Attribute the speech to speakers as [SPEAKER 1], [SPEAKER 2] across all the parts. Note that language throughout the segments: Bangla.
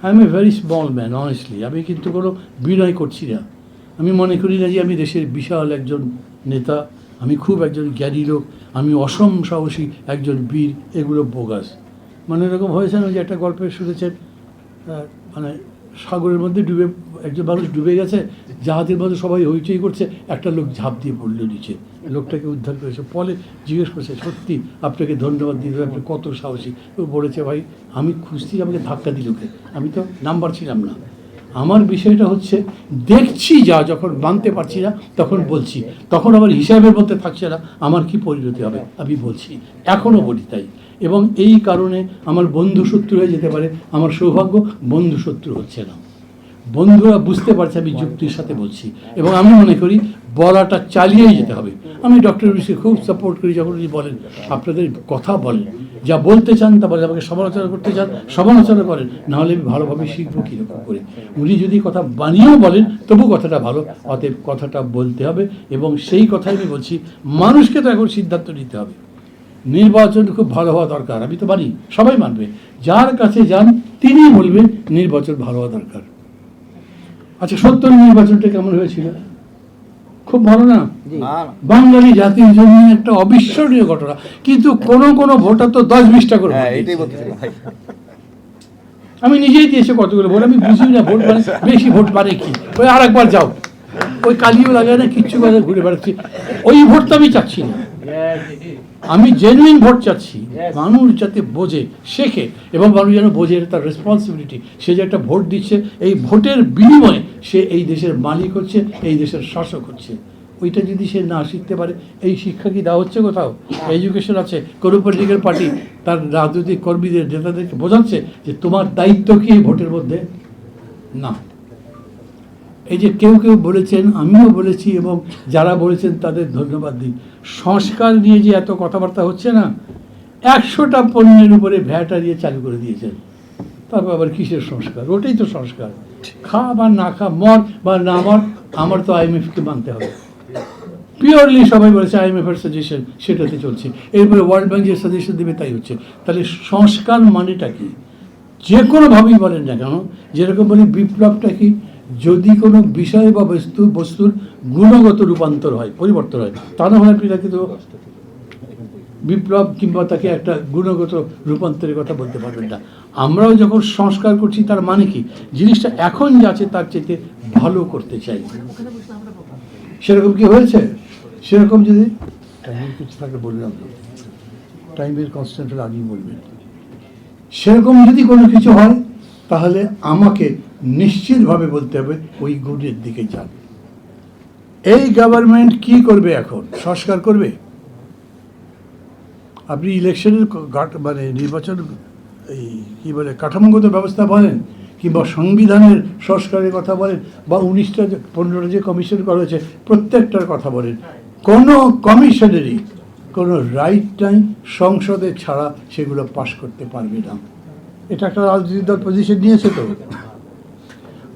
[SPEAKER 1] I M a very small man honestly. আমি কিন্তু কোনো বিনয় করছি না। আমি মনে করি না যে আমি দেশের বিশাল একজন নেতা, আমি খুব একজন জ্ঞানী লোক, আমি অসম সাহসী একজন বীর, এগুলো বোগাস। মানে এরকম হয়েছে না যে একটা গল্পে শুনেছেন, মানে সাগরের মধ্যে ডুবে একজন মানুষ ডুবে গেছে, জাহাজের মধ্যে সবাই হইচই করছে, একটা লোক ঝাঁপ দিয়ে পড়লো নিচে, লোকটাকে উদ্ধার করেছে। ফলে জিজ্ঞেস করছে, সত্যি আপনাকে ধন্যবাদ দিতে হবে, আপনি কত সাহসী। ও বলেছে, ভাই আমি খুঁজছি, আমাকে ধাক্কা দিল কে, আমি তো নাম্বার ছিলাম না। আমার বিষয়টা হচ্ছে, দেখছি যা, যখন মানতে পারছি না তখন বলছি, তখন আমার হিসাবের মধ্যে থাকছে না আমার কি পরিণতি হবে, আমি বলছি, এখনও বলি তাই। এবং এই কারণে আমার বন্ধু শত্রু হয়ে যেতে পারে, আমার সৌভাগ্য বন্ধু শত্রু হচ্ছে না। বন্ধুরা বুঝতে পারছে আমি যুক্তির সাথে বলছি, এবং আমি মনে করি বলাটা চালিয়েই যেতে হবে। আমি ডক্টর ইউনূসকে খুব সাপোর্ট করি, যখন উনি বলেন আপনাদের কথা বলেন, যা বলতে চান তা বলেন, আমাকে সমালোচনা করতে চান সমালোচনা করেন, নাহলে আমি ভালোভাবে শিখবো কীরকম করে। উনি যদি কথা বানিয়েও বলেন তবু কথাটা ভালো, অতএব কথাটা বলতে হবে। এবং সেই কথাই আমি বলছি, মানুষকে তো এখন সিদ্ধান্ত নিতে হবে। নির্বাচন খুব ভালো হওয়া দরকার, আমি তো মানি, সবাই মানবে। যার কাছে যান তিনি বলবেন নির্বাচন ভালো হওয়া দরকার। আচ্ছা, ৭০ নির্বাচনটা কেমন হয়েছিল? খুব ভালো না? বাঙালি জাতির জন্য একটা অবিস্মরণীয় ঘটনা। কিন্তু কোন কোন ভোটার তো 10-20টা করে। আমি নিজেই দিয়েছি কতগুলো ভোট, আমি বুঝি না ভোট মানে বেশি ভোট মানে কি, ওই আর একবার যাও, ওই কালিও লাগায় না, কিচ্ছু করে ঘুরে বেড়াচ্ছি। ওই ভোট তো আমি চাচ্ছি না, আমি জেনুইন ভোট চাচ্ছি। মানুষ যাতে বোঝে, শেখে, এবং মানুষ যেন বোঝে তার রেসপন্সিবিলিটি। সে যে একটা ভোট দিচ্ছে, এই ভোটের বিনিময়ে সে এই দেশের মালিক হচ্ছে, এই দেশের শাসক হচ্ছে। ওইটা যদি সে না শিখতে পারে, এই শিক্ষা কি দেওয়া হচ্ছে কোথাও? এডুকেশন আছে? কোনো পলিটিক্যাল পার্টি তার রাজনৈতিক কর্মীদের, নেতাদেরকে বোঝাচ্ছে যে তোমার দায়িত্ব কি এই ভোটের মধ্যে? না। এই যে কেউ কেউ বলেছেন, আমিও বলেছি, এবং যারা বলেছেন তাদের ধন্যবাদ দিই, সংস্কার নিয়ে যে এত কথাবার্তা হচ্ছে না, 100টা পণ্যের উপরে ভ্যাট দিয়ে চালু করে দিয়েছেন। তারপর আবার কিসের সংস্কার? ওটাই তো সংস্কার। খা বা না খা, মর বা না মর, আমার তো IMF-কে মানতে হবে। পিওরলি সবাই বলেছে IMF-এর সাজেশন, সেটাতে চলছে। এরপরে ওয়ার্ল্ড ব্যাংক যে সাজেশন দেবে তাই হচ্ছে। তাহলে সংস্কার মানেটা কি? যে কোনোভাবেই বলেন না কেন, যেরকম বলি বিপ্লবটা কি, যদি কোনো বিষয় বা বস্তুর গুণগত রূপান্তর হয়, পরিবর্তন হয়, তা না হলে আপনি তাকে তো বিপ্লব কিংবা তাকে একটা গুণগত রূপান্তরের কথা বলতে পারবেন না। আমরাও যখন সংস্কার করছি, তার মানে কি, জিনিসটা এখন যা আছে তার চেয়ে ভালো করতে চাই। সেরকম কি হয়েছে? সেরকম যদি টাইমের কিছু থাকে বললাম, টাইমের কনস্ট্যান্ট হলে আগেই বলবেন। সেরকম যদি কোনো কিছু হয়, তাহলে আমাকে নিশ্চিতভাবে বলতে হবে ওই গুণের দিকে যান। এই গভর্নমেন্ট কি করবে এখন? সংস্কার করবে? আপনি ইলেকশনের মানে নির্বাচন, এই কী বলে, কাঠামোগত ব্যবস্থা বলেন, কিংবা সংবিধানের সংস্কারের কথা বলেন, বা 15টা যে কমিশন করা হয়েছে প্রত্যেকটার কথা বলেন, কোনো কমিশনেরই কোনো রাইট নাই সংসদে ছাড়া সেগুলো পাশ করতে পারবে না। এটা একটা রাজনৈতিক দল পজিশন নিয়েছে। তো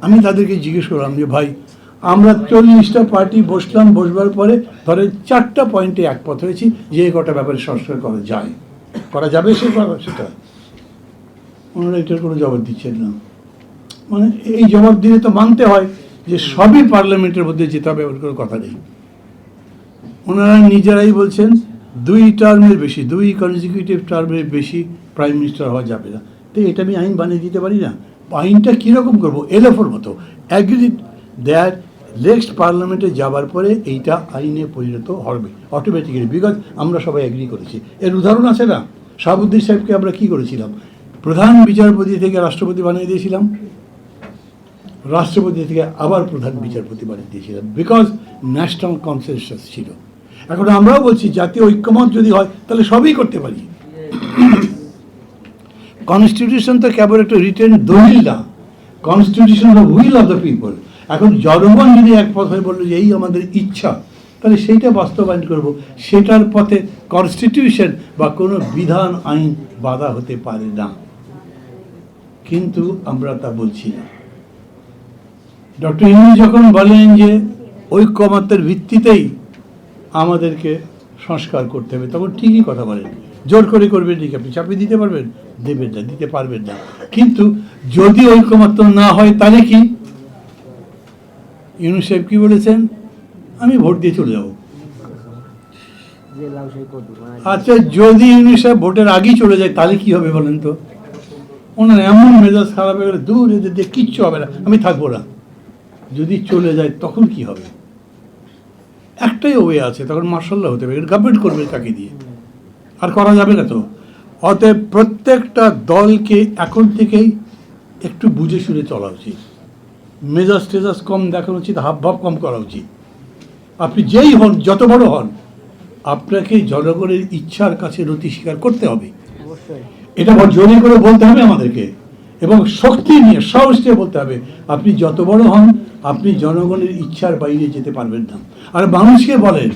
[SPEAKER 1] আমি তাদেরকে জিজ্ঞেস করলাম যে ভাই, আমরা 40টা পার্টি বসলাম, বসবার পরে ধরেন 4টা পয়েন্টে একমত হয়েছি যে এই কটা ব্যাপারে সংস্কার করা যায়, করা যাবে, সেটা ওনারা এটার কোনো জবাব দিচ্ছেন না। মানে এই জবাব দিলে তো মানতে হয় যে সবই পার্লামেন্টের মধ্যে যেতে হবে, এমন কোনো কথা নেই। ওনারা নিজেরাই বলছেন 2 টার্মের বেশি, 2 কনজিকিউটিভ টার্মের বেশি প্রাইম মিনিস্টার হওয়া যাবে না। তো এটা আমি আইন বানিয়ে দিতে পারি না। আইনটা কীরকম করবো? এলএফওর মতো অ্যাগ্রিড দ্যাট নেক্সট পার্লামেন্টে যাবার পরে এইটা আইনে পরিণত হবে অটোমেটিক্যালি, বিকজ আমরা সবাই অ্যাগ্রি করেছি। এর উদাহরণ আছে না? শাহাবুদ্দিন সাহেবকে আমরা কি করেছিলাম? প্রধান বিচারপতি থেকে রাষ্ট্রপতি বানিয়ে দিয়েছিলাম, রাষ্ট্রপতি থেকে আবার প্রধান বিচারপতি বানিয়ে দিয়েছিলাম, বিকজ ন্যাশনাল কনসেনসাস ছিল। এখন আমরাও বলছি জাতীয় ঐক্যমত যদি হয় তাহলে সবই করতে পারি। কনস্টিটিউশন তো কেবল একটা রিটেন দলিল না, কনস্টিটিউশন হল উইল অফ দ্য পিপল। এখন জনগণ যদি একমত হয়ে বললো যে এই আমাদের ইচ্ছা, তাহলে সেইটা বাস্তবায়ন করব। সেটার পথে কনস্টিটিউশন বা কোনো বিধান, আইন বাধা হতে পারে না। কিন্তু আমরা তা বলছি না। ডক্টর ইউনূস যখন বলেন যে ঐক্যমত্যের ভিত্তিতেই আমাদেরকে সংস্কার করতে হবে, তখন ঠিকই কথা বলেন। জোর করে করবেন নাকি? আপনি চাপিয়ে দিতে পারবেন? দেবেন না, দিতে পারবেন না। কিন্তু যদি ঐকমত্য না হয় তাহলে কি? ইউনূস সাহেব কি বলেছেন? আমি ভোট দিয়ে চলে যাব। আচ্ছা, যদি ইউনূস সাহেব ভোটের আগেই চলে যায় তাহলে কি হবে বলেন তো? ওনার এমন মেজাজ খারাপ হয়ে গেলে, দূর এদের দিয়ে কিচ্ছু হবে না, আমি থাকবো না। যদি চলে যায় তখন কি হবে? একটাই ওয়ে আছে, তখন মার্শাল্লাহ হতে হবে, গভর্নমেন্ট করবে কাকে দিয়ে, আর করা যাবে না তো। অতএব প্রত্যেকটা দলকে এখন থেকেই একটু বুঝে শুনে চলা উচিত, মেজাজ টেজাজ কম দেখানো উচিত, হাবভাব কম করা উচিত। আপনি যেই হন, যত বড় হন, আপনাকে জনগণের ইচ্ছার কাছে নতি স্বীকার করতে হবে। এটা জোরে করে বলতে হবে আমাদেরকে, এবং শক্তি নিয়ে, সাহস নিয়ে বলতে হবে। আপনি যত বড় হন, আপনি জনগণের ইচ্ছার বাইরে যেতে পারবেন না। আর মানুষকে বলেন,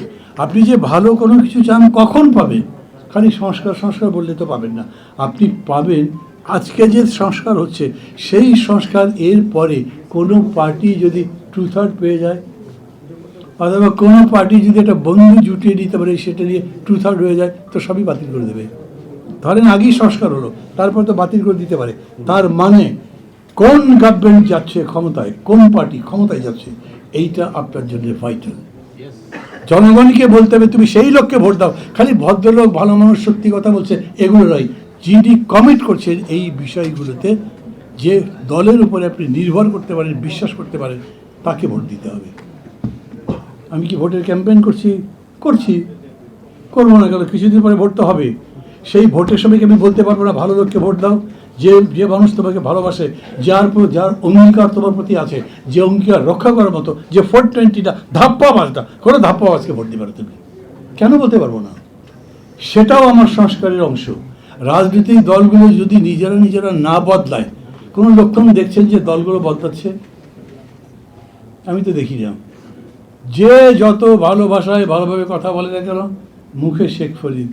[SPEAKER 1] আপনি যে ভালো কোনো কিছু চান কখন পাবেন? খালি সংস্কার সংস্কার বললে তো পাবেন না। আপনি পাবেন আজকে যে সংস্কার হচ্ছে, সেই সংস্কার এর পরে কোনো পার্টি যদি 2/3 পেয়ে যায়, অথবা কোনো পার্টি যদি একটা বন্ধু জুটিয়ে দিতে পারে, সেটা নিয়ে 2/3 হয়ে যায়, তো সবই বাতিল করে দেবে। ধরেন আগেই সংস্কার হলো, তারপর তো বাতিল করে দিতে পারে। তার মানে কোন গভর্নমেন্ট যাচ্ছে ক্ষমতায়, কোন পার্টি ক্ষমতায় যাচ্ছে, এইটা আপনার জন্য ভাইটাল। জনগণকে বলতে হবে তুমি সেই লোককে ভোট দাও। খালি ভদ্রলোক, ভালো মানুষ, সত্যি কথা বলছে, এগুলো নয়। যিনি কমিট করছেন এই বিষয়গুলোতে, যে দলের উপরে আপনি নির্ভর করতে পারেন, বিশ্বাস করতে পারেন, তাকে ভোট দিতে হবে। আমি কি ভোটের ক্যাম্পেইন করছি, করবো না কেন? কিছুদিন পরে ভোট তো হবে। সেই ভোটের সময়কে আমি বলতে পারবো না ভালো লোককে ভোট দাও? যে মানুষ তোমাকে ভালোবাসে, যার অঙ্গীকার তোমার প্রতি আছে, যে অঙ্গীকার রক্ষা করার মতো, যে 420টা ধাপ্পাবাজটা, কোনো ধাপ্পাবাজকে ভোট দিবে না তুমি, কেন বলতে পারবো না? সেটাও আমার সংস্কারের অংশ। রাজনৈতিক দলগুলো যদি নিজেরা না বদলায়, কোনো লক্ষণ দেখছেন যে দলগুলো বদলাচ্ছে? আমি তো দেখি না। যে যত ভালোবাসায় ভালোভাবে কথা বলে না কেন, মুখে শেখ ফরিদ,